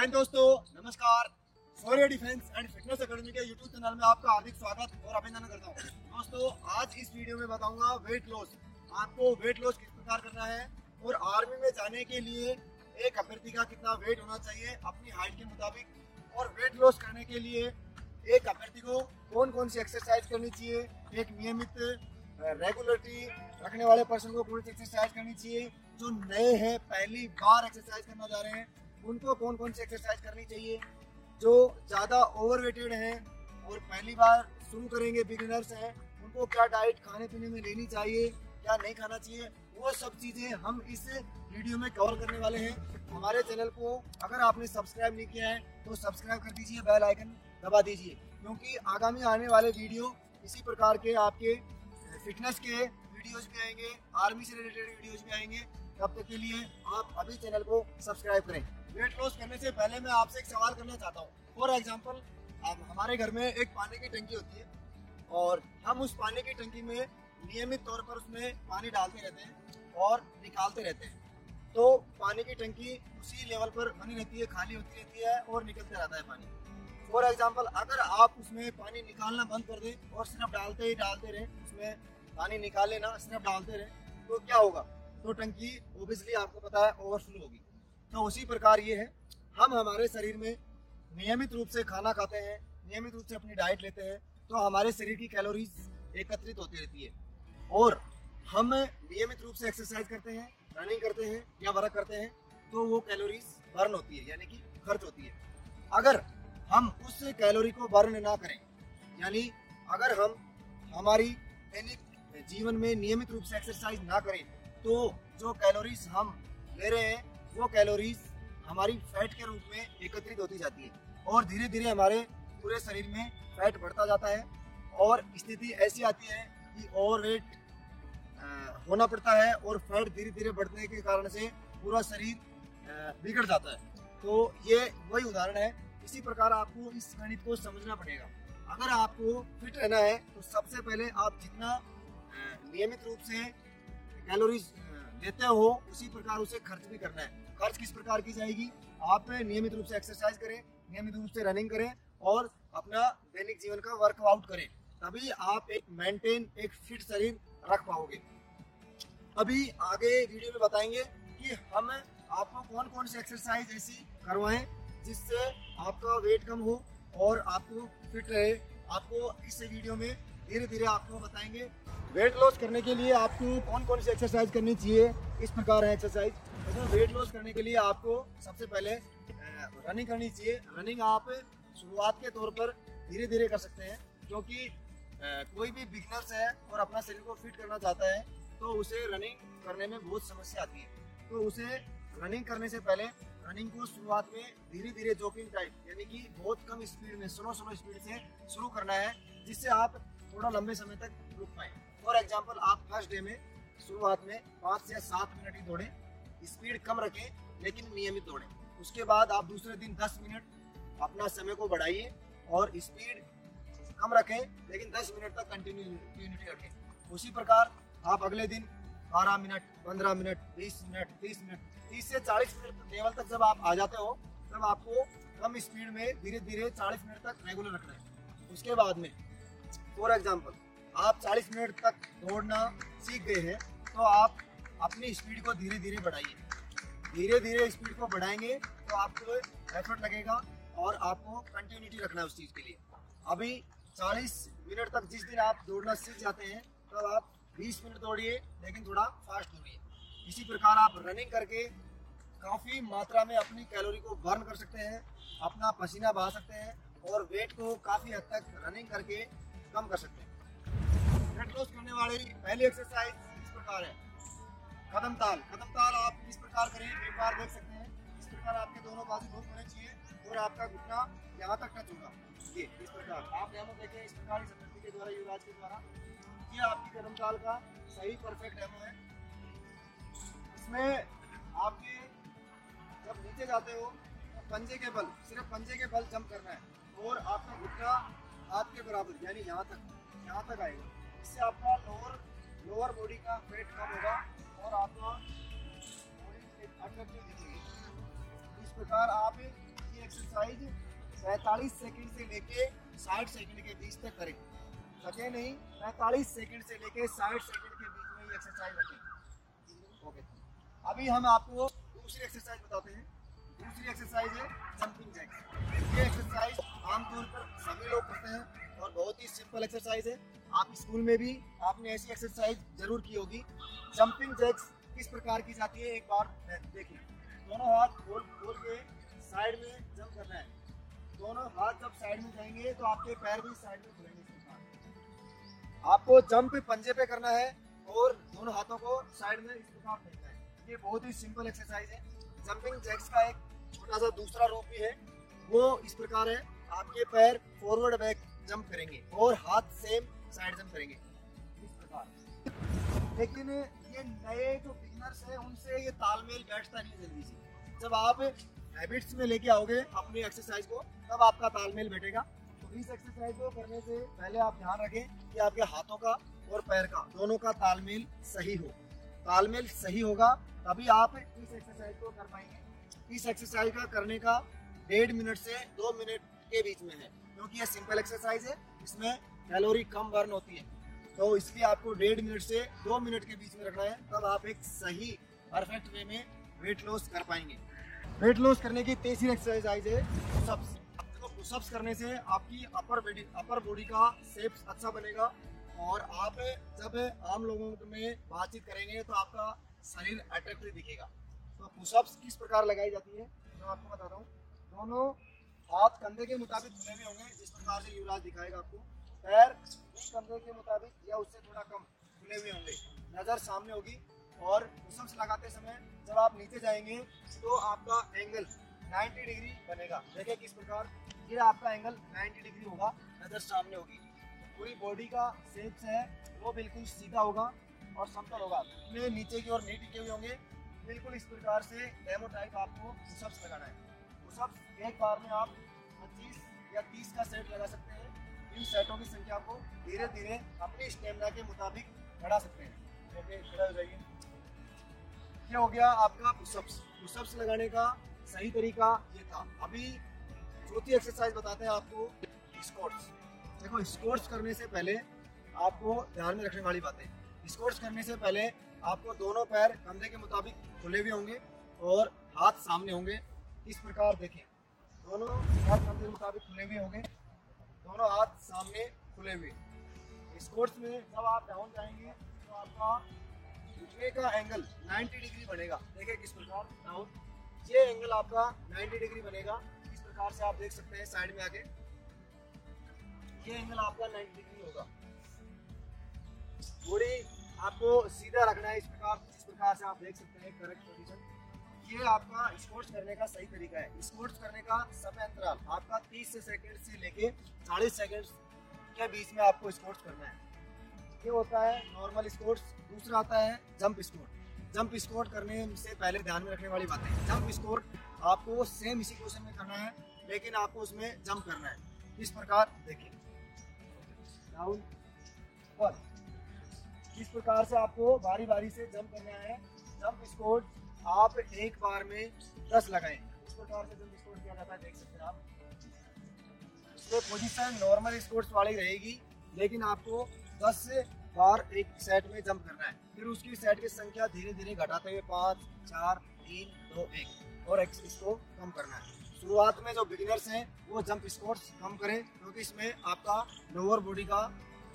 हाय दोस्तों, नमस्कार। शौर्य defence and fitness academy के यूट्यूब चैनल में आपका हार्दिक स्वागत और अभिनंदन करता हूँ। दोस्तों, आज इस वीडियो में बताऊंगा वेट लॉस। आपको वेट लॉस किस प्रकार करना है और आर्मी में जाने के लिए एक अभ्यर्थी का कितना वेट होना चाहिए अपनी हाइट के मुताबिक, और वेट लॉस करने के लिए एक अभ्यर्थी को कौन कौन सी एक्सरसाइज करनी चाहिए, एक नियमित रेगुलरिटी रखने वाले पर्सन को कौन सी एक्सरसाइज करनी चाहिए, जो नए हैं पहली बार एक्सरसाइज करना जा रहे हैं उनको कौन कौन सी एक्सरसाइज करनी चाहिए, जो ज़्यादा ओवरवेटेड हैं और पहली बार शुरू करेंगे बिगिनर्स हैं उनको क्या डाइट खाने पीने में लेनी चाहिए, क्या नहीं खाना चाहिए, वो सब चीज़ें हम इस वीडियो में कवर करने वाले हैं। हमारे चैनल को अगर आपने सब्सक्राइब नहीं किया है तो सब्सक्राइब कर दीजिए, बेल आइकन दबा दीजिए, क्योंकि आगामी आने वाले वीडियो इसी प्रकार के आपके फिटनेस के वीडियोज भी आएंगे, आर्मी से रिलेटेड वीडियोज भी आएंगे। तब तक के लिए आप अभी चैनल को सब्सक्राइब करें। वेट लॉस करने से पहले मैं आपसे एक सवाल करना चाहता हूँ। फॉर एग्जाम्पल, हमारे घर में एक पानी की टंकी होती है और हम उस पानी की टंकी में नियमित तौर पर उसमें पानी डालते रहते हैं और निकालते रहते हैं, तो पानी की टंकी उसी लेवल पर बनी रहती है, खाली होती रहती है और निकलते रहता है पानी। फॉर एग्जाम्पल, अगर आप उसमें पानी निकालना बंद कर दें और सिर्फ डालते ही डालते रहें, उसमें पानी निकाले ना सिर्फ डालते रहें, तो क्या होगा? तो टंकी ओबियसली आपको पता है ओवरफ्लो होगी। तो उसी प्रकार ये है, हम हमारे शरीर में नियमित रूप से खाना खाते हैं, नियमित रूप से अपनी डाइट लेते हैं, तो हमारे शरीर की कैलोरीज एकत्रित होती रहती है, और हम नियमित रूप से एक्सरसाइज करते हैं, रनिंग करते हैं या वर्क करते हैं, तो वो कैलोरीज बर्न होती है, यानी कि खर्च होती है। अगर हम उस कैलोरी को बर्न ना करें, यानी अगर हम हमारी दैनिक जीवन में नियमित रूप से एक्सरसाइज ना करें, तो जो कैलोरीज हम ले रहे हैं वो कैलोरीज हमारी फैट के रूप में एकत्रित होती जाती है और धीरे धीरे हमारे पूरे शरीर में फैट बढ़ता जाता है और स्थिति ऐसी आती है कि ओवरवेट होना पड़ता है और फैट धीरे धीरे बढ़ने के कारण से पूरा शरीर बिगड़ जाता है। तो ये वही उदाहरण है। इसी प्रकार आपको इस गणित को समझना पड़ेगा। अगर आपको फिट रहना है तो सबसे पहले आप जितना नियमित रूप से कैलोरीज लेते हो उसी प्रकार उसे खर्च भी करना है। खर्च किस प्रकार की जाएगी? आप नियमित रूप से एक्सरसाइज करें, नियमित रूप से रनिंग करें और अपना दैनिक जीवन का वर्कआउट करें, तभी आप एक मेंटेन एक फिट शरीर रख पाओगे। अभी आगे वीडियो में बताएंगे कि हम आपको कौन कौन सी एक्सरसाइज ऐसी करवाएं जिससे आपका वेट कम हो और आपको फिट रहे। आपको इस वीडियो में धीरे धीरे आपको बताएंगे। वेट लॉस करने के लिए आपको कौन कौन सी एक्सरसाइज करनी चाहिए, इस प्रकार है एक्सरसाइज। तो वेट लॉस करने के लिए आपको सबसे पहले रनिंग करनी चाहिए। रनिंग आप शुरुआत के तौर पर धीरे धीरे कर सकते हैं, क्योंकि कोई भी बिगनर्स है और अपना शरीर को फिट करना चाहता है तो उसे रनिंग करने में बहुत समस्या आती है। तो उसे रनिंग करने से पहले रनिंग को शुरुआत में धीरे धीरे जॉगिंग टाइप, यानी कि बहुत कम स्पीड में स्लो स्पीड से शुरू करना है, जिससे आप थोड़ा लंबे समय तक रुक पाए। फॉर एग्जाम्पल, आप फर्स्ट डे में शुरुआत में 5 से 7 मिनट ही दौड़ें, स्पीड कम रखें लेकिन नियमित दौड़ें। उसके बाद आप दूसरे दिन 10 मिनट अपना समय को बढ़ाइए और स्पीड कम रखें लेकिन 10 मिनट तक कंटिन्यूटी रखें। उसी प्रकार आप अगले दिन 12 मिनट, 15 मिनट, 20 मिनट, 30 मिनट, 30 से 40 मिनट लेवल तक जब आप आ जाते हो तब आपको कम स्पीड में धीरे धीरे 40 मिनट तक रेगुलर रखना है। उसके बाद में फॉर एग्जाम्पल आप 40 मिनट तक दौड़ना सीख गए हैं तो आप अपनी स्पीड को धीरे धीरे बढ़ाइए। धीरे धीरे स्पीड को बढ़ाएंगे तो आपको एफर्ट लगेगा और आपको कंटिन्यूटी रखना है उस चीज़ के लिए। अभी 40 मिनट तक जिस दिन आप दौड़ना सीख जाते हैं तब आप 20 मिनट दौड़िए लेकिन थोड़ा फास्ट दौड़िए। इसी प्रकार आप रनिंग करके काफ़ी मात्रा में अपनी कैलोरी को बर्न कर सकते हैं, अपना पसीना बहा सकते हैं और वेट को काफ़ी हद तक रनिंग करके कम कर सकते हैं। वेट लॉस करने वाली पहली एक्सरसाइज इस प्रकार है, कदम ताल। कदम ताल आप किस प्रकार करें एक बार देख सकते हैं। इस प्रकार आपके दोनों बाजू बहुत होने चाहिए और आपका घुटना यहाँ तक टच होगा। ये इस प्रकार आप डेमो देखें, इस प्रकार इस अभ्यर्थी के द्वारा, युवराज के द्वारा, ये आपकी कदम ताल का सही परफेक्ट डेमो है। इसमें आपके जब नीचे जाते हो तो पंजे के बल, सिर्फ पंजे के बल जंप करना है और आपका घुटना हाथ के बराबर यानी यहाँ तक आएगा। इससे आपका लोअर बॉडी का वेट कम होगा और आपका बॉडी अट्रैक्टिव दिखेगी। इस प्रकार आप ये 45 सेकंड से लेके 60 सेकंड के बीच तक करें। थके नहीं, 45 सेकंड से लेके 60 सेकंड के बीच में ये एक्सरसाइज रखें। ओके, अभी हम आपको दूसरी एक्सरसाइज बताते हैं। दूसरी एक्सरसाइज है जंपिंग जैक्स। ये एक्सरसाइज आमतौर पर सभी लोग करते हैं और बहुत ही सिंपल एक्सरसाइज है। आप स्कूल में भी आपने ऐसी एक्सरसाइज जरूर की होगी। जंपिंग जैक्स किस प्रकार की जाती है एक बार देखिए। दोनों हाथ खोल के साइड में जंप करना है। दोनों हाथ जब साइड में जाएंगे तो आपके पैर भी साइड में खुलेंगे। आपको जंप पंजे पे करना है और दोनों हाथों को साइड में इस प्रकार फेंकना है। ये बहुत ही सिंपल एक्सरसाइज है। जंपिंग जैक्स का एक छोटा सा दूसरा रूप भी है, वो इस प्रकार है। आपके पैर फॉरवर्ड बैक जंप करेंगे और हाथ सेम साइड जंप करेंगे इस प्रकार। लेकिन ये नए जो बिगिनर्स हैं उनसे ये तालमेल बैठता नहीं जल्दी से। जब आप हैबिट्स में लेके आओगे अपनी एक्सरसाइज को तब आपका तालमेल बैठेगा। तो इस एक्सरसाइज को करने से पहले आप ध्यान रखें कि आपके हाथों का और पैर का दोनों का तालमेल सही हो। तालमेल सही होगा तभी आप इस एक्सरसाइज को कर पाएंगे। इस एक्सरसाइज का करने का 1.5 मिनट से 2 मिनट के बीच में है, क्योंकि ये सिंपल एक्सरसाइज है, इसमें कैलोरी कम बर्न होती है। तो इसलिए आपको 1.5 मिनट से 2 मिनट के बीच में रखना है, तब आप एक सही परफेक्ट वे में वेट लॉस कर पाएंगे। वेट लॉस करने की तीसरी एक्सरसाइज है पुशअप्स। देखो, पुशअप्स करने से आपकी अपर बॉडी का शेप अच्छा बनेगा और आप जब आम लोगों में बातचीत करेंगे तो आपका शरीर अट्रैक्टिव दिखेगा। तो पुशअप्स किस प्रकार लगाई जाती है मैं आपको बताता हूँ। दोनों हाथ कंधे के मुताबिक खुले हुए होंगे, जिस प्रकार से युवराज दिखाएगा आपको। पैर कंधे के मुताबिक या उससे थोड़ा कम खुले हुए होंगे, नजर सामने होगी। और पुशअप्स लगाते समय जब आप नीचे जाएंगे तो आपका एंगल 90 डिग्री बनेगा। देखिए किस प्रकार ये आपका एंगल 90 डिग्री होगा, नजर सामने होगी। पूरी बॉडी का शेप है वो बिल्कुल सीधा होगा और समतल होगा। इसमें नीचे की ओर नहीं टिके हुए होंगे। बिल्कुल इस प्रकार से डेमो टाइप आपको पुशअप्स लगाना है। पुशअप्स एक बार में आप 25 या 30 का सेट लगा सकते हैं। इन सेटों की संख्या को धीरे धीरे अपनी स्टेमिना के मुताबिक बढ़ा सकते हैं। ओके, खड़ा हो जाइए। ये हो गया आपका पुशअप्स। पुशअप्स लगाने का सही तरीका ये था। अभी चौथी एक्सरसाइज बताते हैं आपको, स्क्वाट्स। देखो, स्क्वाट्स करने से पहले आपको ध्यान में रखने वाली बातें। स्क्वाट्स करने से पहले आपको दोनों पैर कंधे के मुताबिक खुले हुए होंगे और हाथ सामने होंगे। इस प्रकार देखें, दोनों पैर कंधे के मुताबिक खुले हुए होंगे, दोनों हाथ सामने खुले हुए। स्क्वाट्स में जब आप डाउन जाएंगे तो आपका घुटने का एंगल 90 डिग्री बनेगा। देखिए किस प्रकार डाउन, ये एंगल आपका 90 डिग्री बनेगा। इस प्रकार से आप देख सकते हैं साइड में आके, ये एंगल आपका 90 डिग्री होगा। बॉडी आपको सीधा रखना है इस प्रकार, जिस प्रकार से आप देख सकते हैं करेक्ट पोजीशन। ये आपका स्क्वाट्स करने का सही तरीका है। स्क्वाट्स करने का समय अंतराल आपका 30 सेकंड से लेके 40 सेकंड के बीच में आपको स्क्वाट्स करना है। ये होता है नॉर्मल स्क्वाट्स। दूसरा आता है जंप स्क्वाट। जंप स्क्वाट करने से पहले ध्यान में रखने वाली बातें। जंप स्क्वाट आपको सेम इसी पोजीशन में करना है, लेकिन आपको उसमें जंप करना है। इस प्रकार देखिए, डाउन अप, इस प्रकार से आपको बारी बारी से जंप करना है। जंप स्क्वाट आप एक बार में 10 लगाएं। इस प्रकार से जंप स्क्वाट किया जाता है, देख सकते हैं आप। इसमें पोजीशन नॉर्मल स्क्वाट्स वाली रहेगी, लेकिन आपको 10 बार एक सेट में जंप करना है। फिर उसकी सेट की संख्या धीरे धीरे घटाते हुए 5, 4, 3, 2, 1 और इसको कम करना है। शुरुआत में जो बिगिनर्स हैं वो जंप स्क्वाट्स कम करें, क्योंकि इसमें आपका लोअर बॉडी का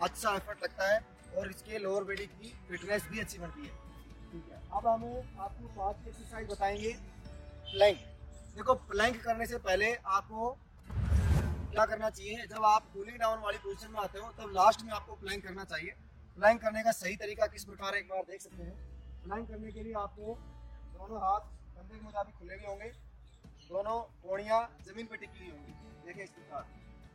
अच्छा एफर्ट लगता है और इसके लोअर बॉडी की फिटनेस भी अच्छी बनती है। ठीक है, अब हम आपको 5 एक्सरसाइज बताएंगे। प्लैंक। देखो, प्लैंक करने से पहले आपको क्या करना चाहिए, जब आप कूलिंग डाउन वाली पोजीशन में आते हो तब लास्ट में आपको प्लैंक करना चाहिए। प्लैंक करने का सही तरीका किस प्रकार एक बार देख सकते हैं। प्लैंक करने के लिए आपको दोनों हाथ कंधे के मुताबिक खुले हुए होंगे, दोनों कोहनियां जमीन पर टिकी हुई होंगी। देखिए इस प्रकार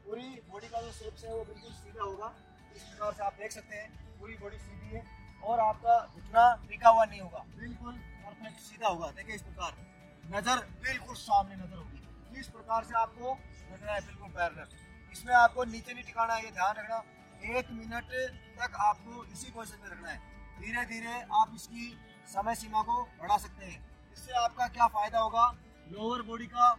पूरी बॉडी का जो शेप है वो बिल्कुल सीधा होगा। इस प्रकार से आप देख सकते हैं पूरी बॉडी सीधी है और आपका घुटना टिका हुआ नहीं होगा, बिल्कुल परफेक्ट सीधा होगा। देखिए इस प्रकार नजर बिल्कुल सामने नजर होगी। इस प्रकार से आपको रखना है, बिल्कुल पैरेलल। इसमें आपको नीचे नहीं टिकाना है, ये ध्यान रखना। 1 मिनट तक आपको इसी पोजीशन में रखना है। धीरे धीरे आप इसकी समय सीमा को बढ़ा सकते हैं। इससे आपका क्या फायदा होगा, लोअर बॉडी का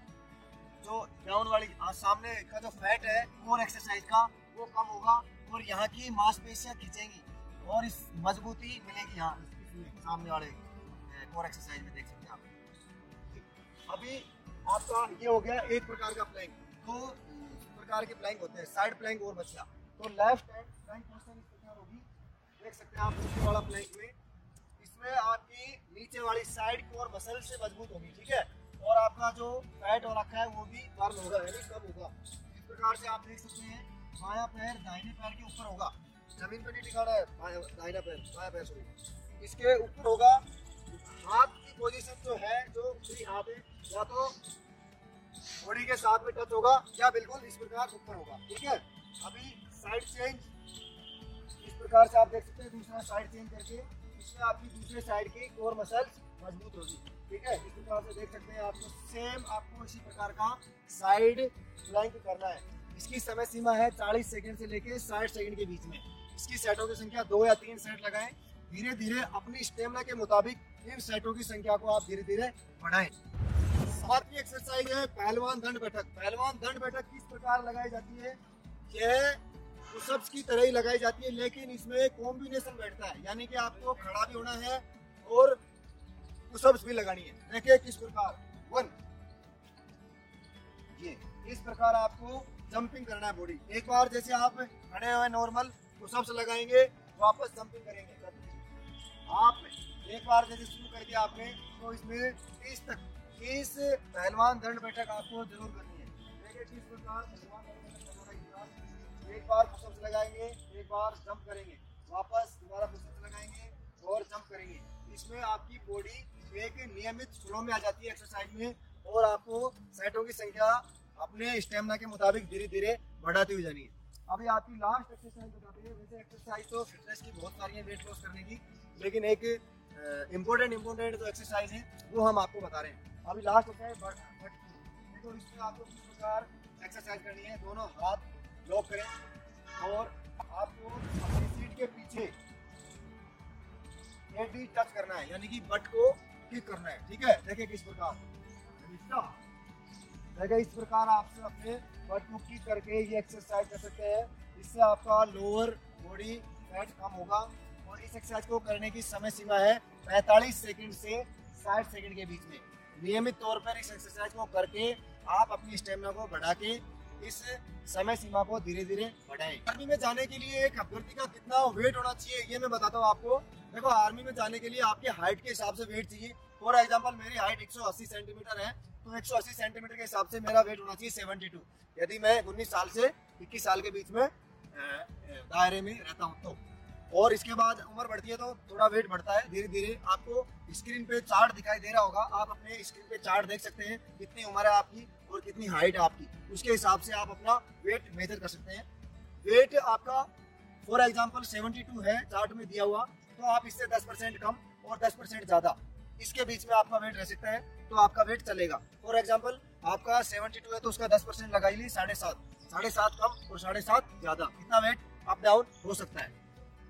जो डाउन वाली सामने का जो फैट है कोर एक्सरसाइज का वो कम होगा और यहाँ की मांसपेशियाँ खींचेंगी और इस मजबूती मिलेगी यहाँ सामने वाले कोर एक्सरसाइज में देख सकते हैं आप। अभी आपका ये हो गया एक प्रकार का प्लैंक। तो प्रकार के प्लैंक होते हैं, साइड प्लैंक और बचा। तो लेफ्ट हैंड प्लैंक पोजीशन इस प्रकार होगी, देख सकते हैं आप नीचे वाला प्लैंक में। इसमें आपकी नीचे वाली साइड कोर मसल से मजबूत होगी, ठीक है, और आपका जो फैट हो रखा है वो भी बर्न होगा, यानी कम होगा। इस प्रकार से आप देख सकते हैं बायां पैर दाहिने पैर के ऊपर होगा, जमीन पर नहीं टिकाना है, दाहिना पैर बायां पैर सॉरी इसके ऊपर होगा। हाथ की पोजीशन जो है, जो फ्री हाथ है, या तो बॉडी के साथ में टच होगा या बिल्कुल इस प्रकार ऊपर होगा, ठीक है। अभी साइड चेंज इस प्रकार से आप देख सकते हैं, दूसरा साइड चेंज करके इसमें आपकी दूसरे साइड की कोर मसल्स मजबूत होगी, ठीक है। इस प्रकार से देख सकते हैं आपको सेम आपको इसी प्रकार का साइड प्लैंक करना है। इसकी समय सीमा है 40 सेकंड से लेके 60 सेकंड के बीच में। इसकी सेटों की संख्या 2 या 3 सेट लगाएं। धीरे धीरे अपनी स्टेमिना के मुताबिक इन सेटों की संख्या को आप धीरे धीरे बढ़ाएं। सातवीं एक्सरसाइज है पहलवान दंड बैठक। पहलवान दंड बैठक किस प्रकार लगाई जाती है? यह पुशअप्स की तरह ही लगाई जाती है, लेकिन इसमें कॉम्बिनेशन बैठता है, यानी कि आपको खड़ा भी होना है और पुशअप्स भी लगानी है। देखिए किस प्रकार 1 ये इस प्रकार आपको जंपिंग करना है बॉडी। एक बार जैसे आप खड़े हुए नॉर्मल पुशअप्स लगाएंगे, वापस जंपिंग करेंगे। आप एक बार जैसे शुरू कर दिया आपने, तो इसमें 30 तक इस पहलवान दंड बैठक आपको जरूर करनी है। देखिए किस प्रकार पहलवान दंड बैठक लगाएंगे। एक बार पुशअप्स लगाएंगे, एक बार जंप करेंगे, वापस दोबारा पुशअप्स लगाएंगे और जंप करेंगे। इसमें आपकी बॉडी एक नियमित फ्लो में आ जाती है एक्सरसाइज में, और आपको सेटों की संख्या अपने स्टेमिना के मुताबिक धीरे धीरे बढ़ाती हुई जानी है। अभी आपकी लास्ट एक्सरसाइज बताते हैं। वैसे एक्सरसाइज तो फिटनेस की बहुत सारी है वेट लॉस करने की, लेकिन एक इम्पोर्टेंट जो एक्सरसाइज है वो हम आपको बता रहे हैं। अभी लास्ट होता है बट तो इसमें आपको किस प्रकार एक्सरसाइज करनी है। दोनों हाथ लॉक करें और आपको अपनी सीट के पीछे एडी टच करना है, यानी कि बट को किक करना है, ठीक है। देखिए किस प्रकार, देखिए इस प्रकार आप अपने बट को किक करके ये एक्सरसाइज कर सकते हैं। इससे आपका लोअर बॉडी फैट कम होगा। और इस एक्सरसाइज को करने की समय सीमा है 45 सेकंड से 60 सेकंड के बीच में। नियमित तौर पर इस एक्सरसाइज को करके आप अपनी स्टेमिना को बढ़ा के इस समय सीमा को धीरे धीरे बढ़ाएं। आर्मी में जाने के लिए एक अभ्यर्थी का कितना वेट होना चाहिए ये मैं बताता हूँ आपको। देखो, आर्मी में जाने के लिए आपके हाइट के हिसाब से वेट चाहिए। फॉर एग्जांपल मेरी हाइट 180 सेंटीमीटर है, तो 180 सेंटीमीटर के हिसाब से मेरा वेट होना चाहिए 72। यदि मैं 19 साल से 21 साल के बीच में दायरे में रहता हूँ तो। और इसके बाद उम्र बढ़ती है तो थोड़ा वेट बढ़ता है धीरे धीरे। आपको स्क्रीन पे चार्ट दिखाई दे रहा होगा, आप अपने स्क्रीन पे चार्ट देख सकते हैं कितनी उम्र है आपकी और कितनी हाइट है आपकी। उसके हिसाब से आप अपना वेट मेजर कर सकते हैं। वेट आपका फॉर एग्जांपल 72 है चार्ट में दिया हुआ, तो आप इससे 10% कम और 10% ज़्यादा इसके बीच में आपका वेट रह सकता है, तो आपका वेट चलेगा। फॉर एग्जांपल आपका 72 है तो उसका 10% लगा लीजिए 7.5 कम और 7.5 ज़्यादा, इतना वेट अप डाउन हो सकता है।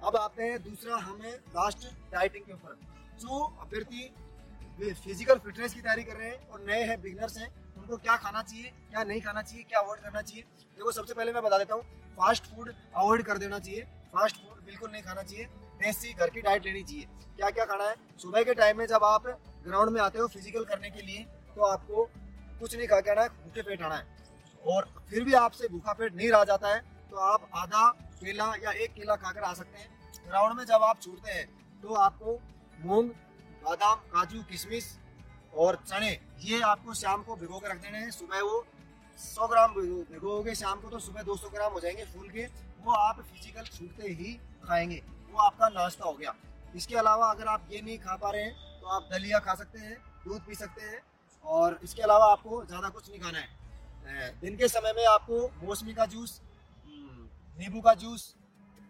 अब आते हैं दूसरा हमें लास्ट डाइटिंग के ऊपर। जो अभ्यर्थी फिजिकल फिटनेस की तैयारी कर रहे हैं और नए हैं, बिगनर्स हैं, उनको क्या खाना चाहिए, क्या नहीं खाना चाहिए, क्या अवॉइड करना चाहिए। देखो, सबसे पहले मैं बता देता हूँ, फास्ट फूड अवॉइड कर देना चाहिए। फास्ट फूड बिल्कुल नहीं खाना चाहिए। देसी घर की डाइट लेनी चाहिए। क्या क्या खाना है? सुबह के टाइम में जब आप ग्राउंड में आते हो फिजिकल करने के लिए, तो आपको कुछ नहीं खा के आना है, भूखे पेट आना है। और फिर भी आपसे भूखा पेट नहीं रह जाता है तो आप आधा केला या 1 केला खाकर आ सकते हैं। ग्राउंड में जब आप छूटते हैं तो आपको मूंग, बादाम, काजू, किशमिश और चने ये आपको शाम को भिगो कर रख देने हैं। सुबह वो 100 ग्राम भिगोगे, शाम को तो सुबह 200 ग्राम हो जाएंगे फूल के। वो आप फिजिकल छूटते ही खाएंगे, वो आपका नाश्ता हो गया। इसके अलावा अगर आप ये नहीं खा पा रहे हैं तो आप दलिया खा सकते हैं, दूध पी सकते हैं, और इसके अलावा आपको ज़्यादा कुछ नहीं खाना है। दिन के समय में आपको मौसमी का जूस, नींबू का जूस,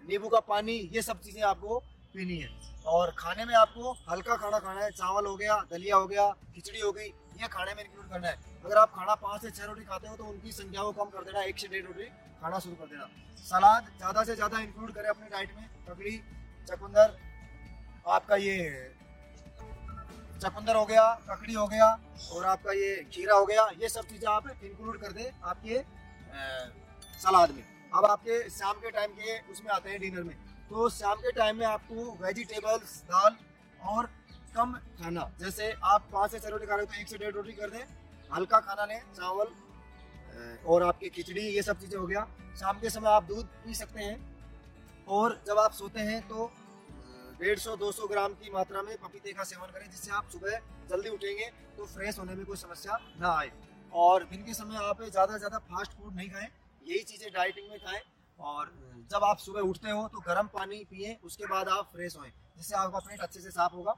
नींबू का पानी, ये सब चीज़ें आपको पीनी है। और खाने में आपको हल्का खाना खाना है। चावल हो गया, दलिया हो गया, खिचड़ी हो गई, ये खाने में इंक्लूड करना है। अगर आप खाना 5 से 6 रोटी खाते हो तो उनकी संख्या को कम कर देना, 1 से 1.5 रोटी खाना शुरू कर देना। सलाद ज़्यादा से ज़्यादा इंक्लूड करें अपनी डाइट में। ककड़ी, चुकंदर, आपका ये चुकंदर हो गया, ककड़ी हो गया, और आपका ये खीरा हो गया, ये सब चीज़ें आप इंक्लूड कर दें आपके सलाद में। अब आपके शाम के टाइम के उसमें आते हैं डिनर में, तो शाम के टाइम में आपको वेजिटेबल्स, दाल और कम खाना, जैसे आप 5 से 6 रोटी खा रहे हो तो 1 से 1.5 रोटी कर दें, हल्का खाना लें, चावल और आपकी खिचड़ी, ये सब चीज़ें हो गया। शाम के समय आप दूध पी सकते हैं, और जब आप सोते हैं तो 150-200 ग्राम की मात्रा में पपीते का सेवन करें, जिससे आप सुबह जल्दी उठेंगे तो फ्रेश होने में कोई समस्या ना आए। और दिन के समय आप ज़्यादा से ज़्यादा फास्ट फूड नहीं खाएं, यही चीज़ें डाइटिंग में खाएं। और जब आप सुबह उठते हो तो गर्म पानी पिएं, उसके बाद आप फ्रेश होएं, जिससे आपका पेट अच्छे से साफ होगा।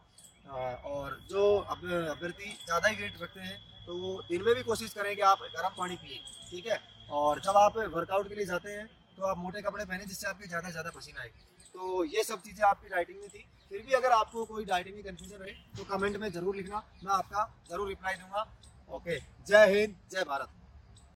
और जो अभ्यर्थी ज़्यादा ही वेट रखते हैं तो वो दिन में भी कोशिश करें कि आप गर्म पानी पिए, ठीक है। और जब आप वर्कआउट के लिए जाते हैं तो आप मोटे कपड़े पहने, जिससे आपके ज़्यादा से ज़्यादा पसीना आए। तो ये सब चीज़ें आपकी डाइटिंग में थी। फिर भी अगर आपको कोई डाइटिंग में कंफ्यूजन रहे तो कमेंट में ज़रूर लिखना, मैं आपका ज़रूर रिप्लाई दूंगा। ओके, जय हिंद, जय भारत।